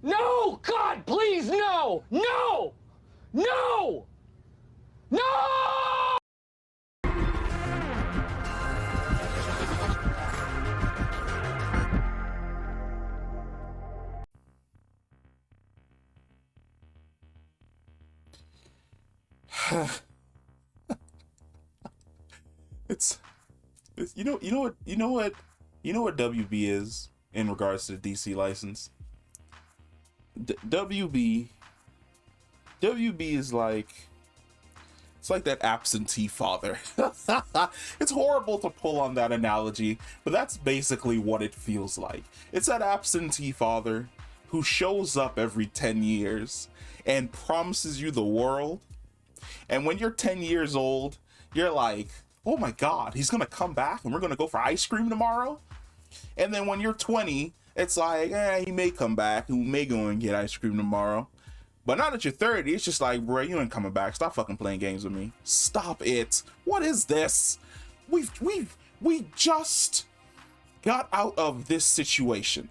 No! God, please, no! No! No! No! it's you know what WB is in regards to the DC license. WB is like, it's like that absentee father. It's horrible to pull on that analogy, but that's basically what it feels like. It's that absentee father who shows up every 10 years and promises you the world. And when you're 10 years old, you're like, oh my God, he's gonna come back and we're gonna go for ice cream tomorrow. And then when you're 20, it's like, he may come back, we may go and get ice cream tomorrow. But now that you're 30, it's just like, bro, you ain't coming back. Stop fucking playing games with me. Stop it. What is this? We just got out of this situation.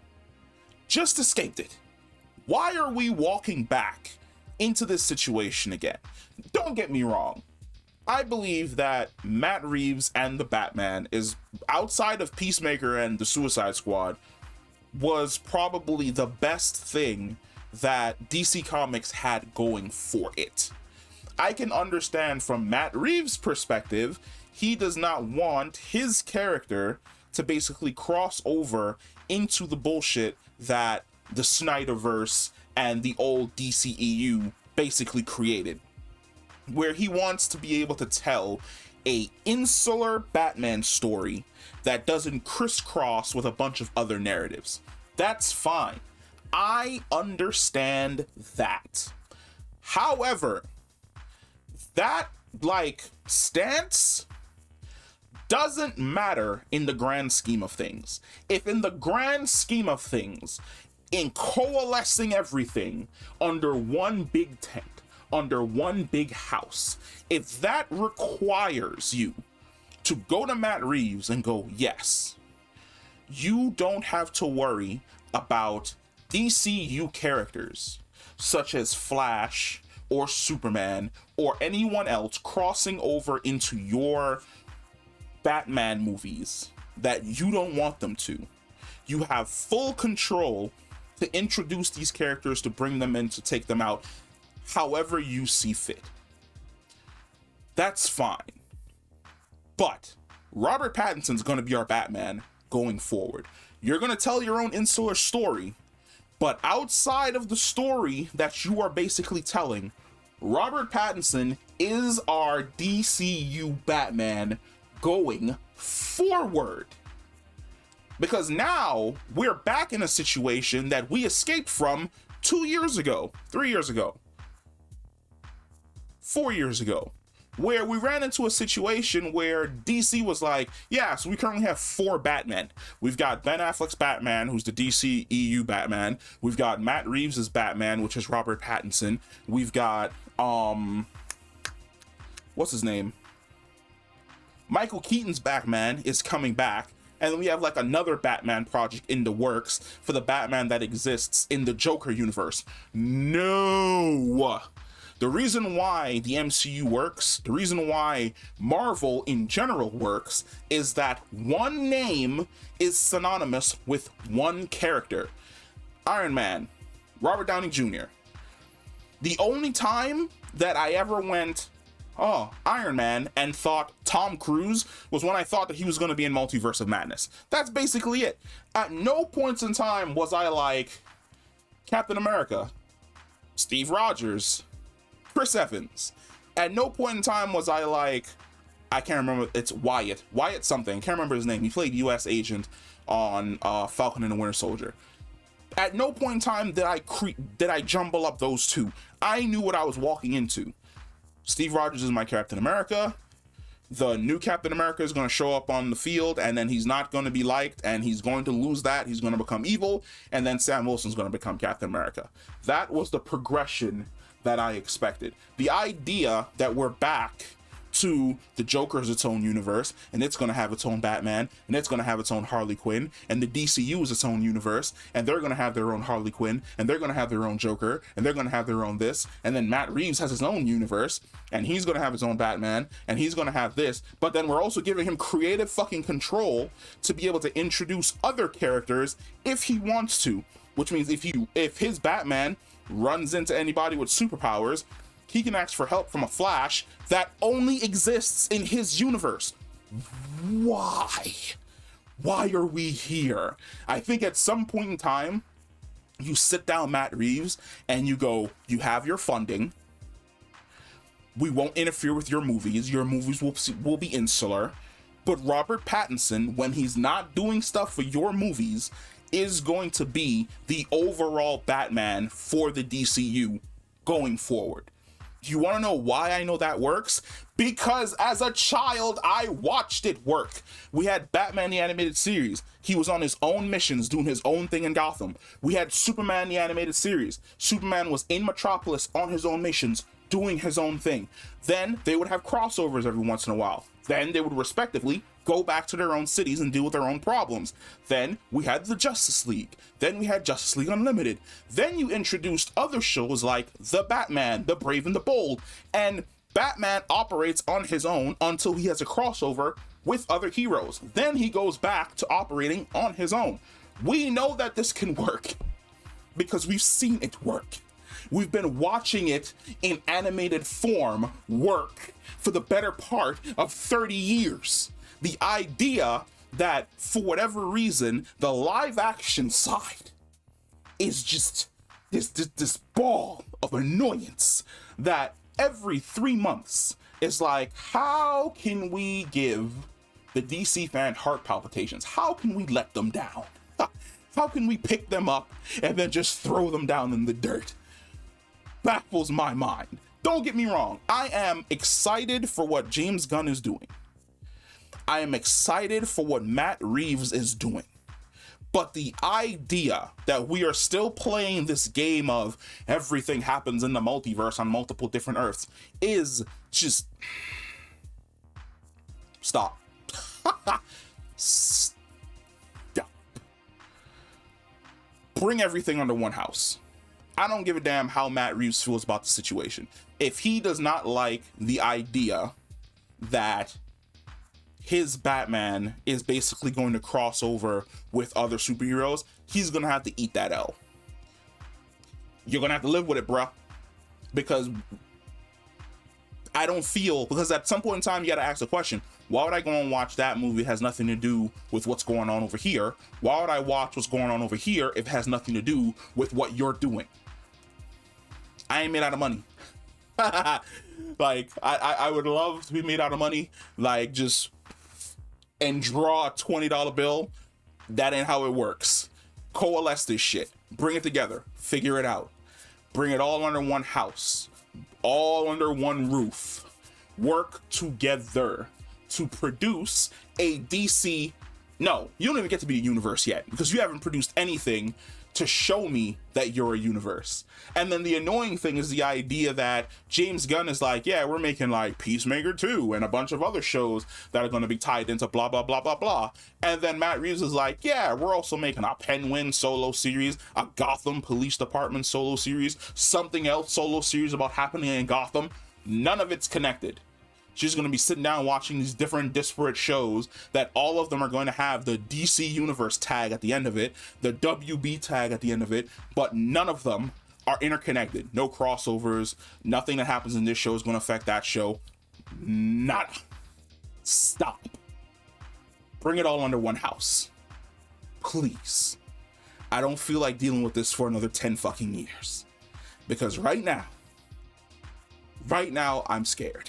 Just escaped it. Why are we walking back into this situation again? Don't get me wrong. I believe that Matt Reeves and the Batman is, outside of Peacemaker and the Suicide Squad, was probably the best thing that DC Comics had going for it. I can understand from Matt Reeves' perspective, he does not want his character to basically cross over into the bullshit that the Snyderverse and the old DCEU basically created, where he wants to be able to tell a insular Batman story that doesn't crisscross with a bunch of other narratives. That's fine. I understand that. However, that stance doesn't matter in the grand scheme of things. If in the grand scheme of things, in coalescing everything under one big tent, under one big house, if that requires you to go to Matt Reeves and go, yes, you don't have to worry about DCU characters such as Flash or Superman or anyone else crossing over into your Batman movies that you don't want them to. You have full control to introduce these characters, to bring them in, to take them out, however you see fit. That's fine. But Robert Pattinson's going to be our Batman going forward. You're going to tell your own insular story, but outside of the story that you are basically telling, Robert Pattinson is our DCU Batman going forward. Because now we're back in a situation that we escaped from 2 years ago, 3 years ago, 4 years ago, where we ran into a situation where DC was like, yeah, so we currently have 4 Batmen. We've got Ben Affleck's Batman, who's the DC EU Batman. We've got Matt Reeves' Batman, which is Robert Pattinson. We've got, what's his name? Michael Keaton's Batman is coming back. And then we have another Batman project in the works for the Batman that exists in the Joker universe. No! The reason why the MCU works, the reason why Marvel in general works, is that one name is synonymous with one character. Iron Man, Robert Downey Jr. The only time that I ever went, oh, Iron Man, and thought Tom Cruise was when I thought that he was going to be in Multiverse of Madness. That's basically it. At no points in time was I like Captain America, Steve Rogers, Chris Evans. At no point in time was I like, I can't remember, it's Wyatt something, can't remember his name. He played US agent on Falcon and the Winter Soldier. At no point in time did I jumble up those two. I knew what I was walking into. Steve Rogers is my Captain America. The new Captain America is going to show up on the field, and then he's not going to be liked, and he's going to lose that. He's going to become evil, and then Sam Wilson's going to become Captain America. That was the progression that I expected. The idea that we're back to the Joker's its own universe, and it's going to have its own Batman, and it's going to have its own Harley Quinn, and the DCU is its own universe, and they're going to have their own Harley Quinn, and they're going to have their own Joker, and they're going to have their own this, and then Matt Reeves has his own universe, and he's going to have his own Batman, and he's going to have this, but then we're also giving him creative fucking control to be able to introduce other characters if he wants to, which means if his Batman runs into anybody with superpowers, he can ask for help from a Flash that only exists in his universe. Why? Why are we here? I think at some point in time, you sit down Matt Reeves and you go, you have your funding. We won't interfere with your movies. Your movies will be insular. But Robert Pattinson, when he's not doing stuff for your movies, is going to be the overall Batman for the DCU going forward. You want to know why I know that works? Because as a child, I watched it work. We had Batman the Animated Series. He was on his own missions, doing his own thing in Gotham. We had Superman the Animated Series. Superman was in Metropolis on his own missions, doing his own thing. Then they would have crossovers every once in a while. Then they would respectively go back to their own cities and deal with their own problems. Then we had the Justice League. Then we had Justice League Unlimited. Then you introduced other shows like The Batman, The Brave and the Bold. And Batman operates on his own until he has a crossover with other heroes. Then he goes back to operating on his own. We know that this can work because we've seen it work. We've been watching it in animated form work for the better part of 30 years. The idea that, for whatever reason, the live action side is just this ball of annoyance that every 3 months is like, how can we give the DC fan heart palpitations? How can we let them down? How can we pick them up and then just throw them down in the dirt? Baffles my mind. Don't get me wrong, I am excited for what James Gunn is doing. I am excited for what Matt Reeves is doing. But the idea that we are still playing this game of everything happens in the multiverse on multiple different Earths is just... Stop. Stop. Bring everything under one house. I don't give a damn how Matt Reeves feels about the situation. If he does not like the idea that his Batman is basically going to cross over with other superheroes, he's gonna have to eat that L. You're gonna have to live with it, bruh. Because I don't feel, because at some point in time you gotta ask the question, why would I go and watch that movie? It has nothing to do with what's going on over here. Why would I watch what's going on over here if it has nothing to do with what you're doing? I ain't made out of money. Like, I would love to be made out of money, like, just and draw a $20 bill. That ain't how it works. Coalesce this shit, bring it together, figure it out, bring it all under one house, all under one roof, work together to produce a DC. No, you don't even get to be a universe yet, because you haven't produced anything to show me that you're a universe. And then the annoying thing is the idea that James Gunn is like, yeah, we're making like Peacemaker 2 and a bunch of other shows that are going to be tied into blah, blah, blah, blah, blah. And then Matt Reeves is like, yeah, we're also making a Penguin solo series, a Gotham Police Department solo series, something else solo series about happening in Gotham. None of it's connected. She's going to be sitting down watching these different disparate shows that all of them are going to have the DC Universe tag at the end of it, the WB tag at the end of it, but none of them are interconnected. No crossovers. Nothing that happens in this show is going to affect that show. Nada. Stop. Bring it all under one house. Please. I don't feel like dealing with this for another 10 fucking years. Because right now, I'm scared.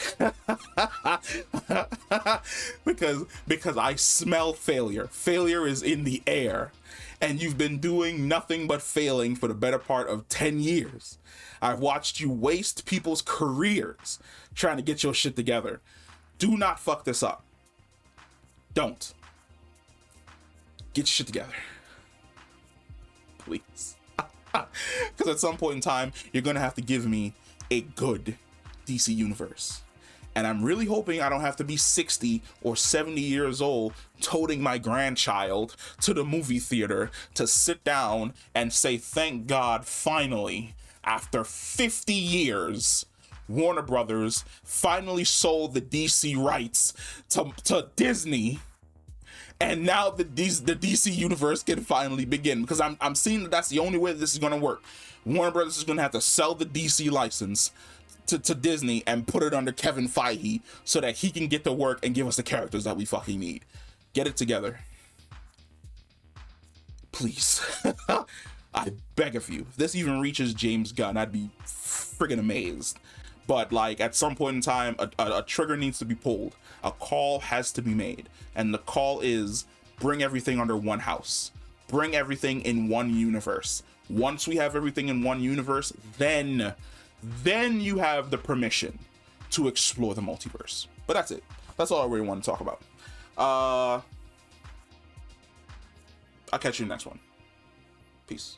because I smell failure. Failure is in the air. And you've been doing nothing but failing for the better part of 10 years. I've watched you waste people's careers trying to get your shit together. Do not fuck this up. Don't. Get your shit together. Please. Because at some point in time, you're going to have to give me a good DC universe. And I'm really hoping I don't have to be 60 or 70 years old toting my grandchild to the movie theater to sit down and say, thank God, finally, after 50 years, Warner Brothers finally sold the DC rights to Disney. And now the DC universe can finally begin, because I'm seeing that that's the only way this is going to work. Warner Brothers is going to have to sell the DC license to Disney and put it under Kevin Feige so that he can get to work and give us the characters that we fucking need. Get it together. Please. I beg of you. If this even reaches James Gunn, I'd be friggin' amazed. But like at some point in time, a trigger needs to be pulled. A call has to be made. And the call is bring everything under one house. Bring everything in one universe. Once we have everything in one universe, then you have the permission to explore the multiverse. But that's it. That's all I really want to talk about. I'll catch you in the next one. Peace.